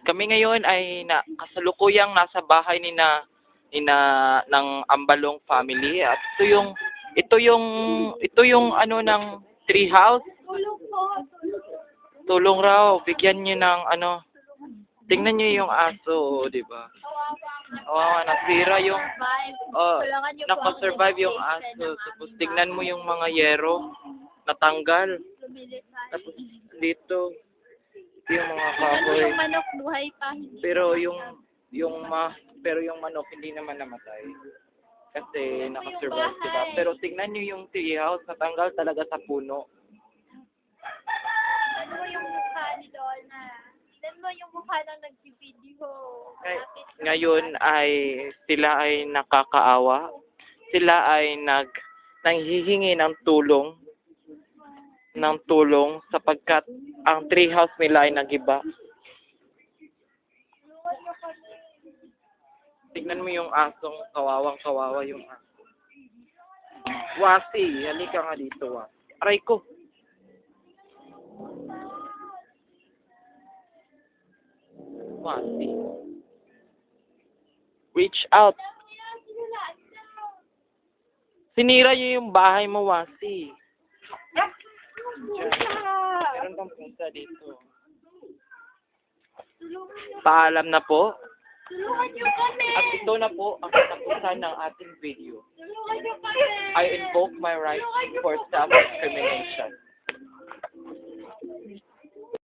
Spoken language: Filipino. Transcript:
Kami ngayon ay kasalukuyang nasa bahay ng Ambalong family at ito yung ano ng tree house. Tulong raw, bigyan niyo ng ano. Tingnan niyo yung aso, 'di ba? Nasira yung nakasurvive yung aso. Tapos tingnan mo yung mga yero natanggal. Tapos dito ito yung mga kahoy. Yung manok buhay pa. Pero yung manok hindi naman namatay. Kasi nakasurvive, diba? Pero tingnan niyo yung tree house, natanggal talaga sa puno. Ano mo yung mukha ni Donna? Tignan mo yung mukha ng nag-video. Ngayon ay sila ay nakakaawa. Sila ay nanghihingi ng tulong sapagkat ang treehouse nila ay nagiba. Tignan mo yung asong kawawa yung aso. Wasi, halika nga dito, Wasi. Aray ko. Wasi. Reach out. Sinira niyo yung bahay mo, Wasi. Meron bang punta dito? Paalam na po. Tulungan niyo kami! At ito na po ang katapusan ng ating video. Tulungan niyo kami! I invoke my right for self-discrimination.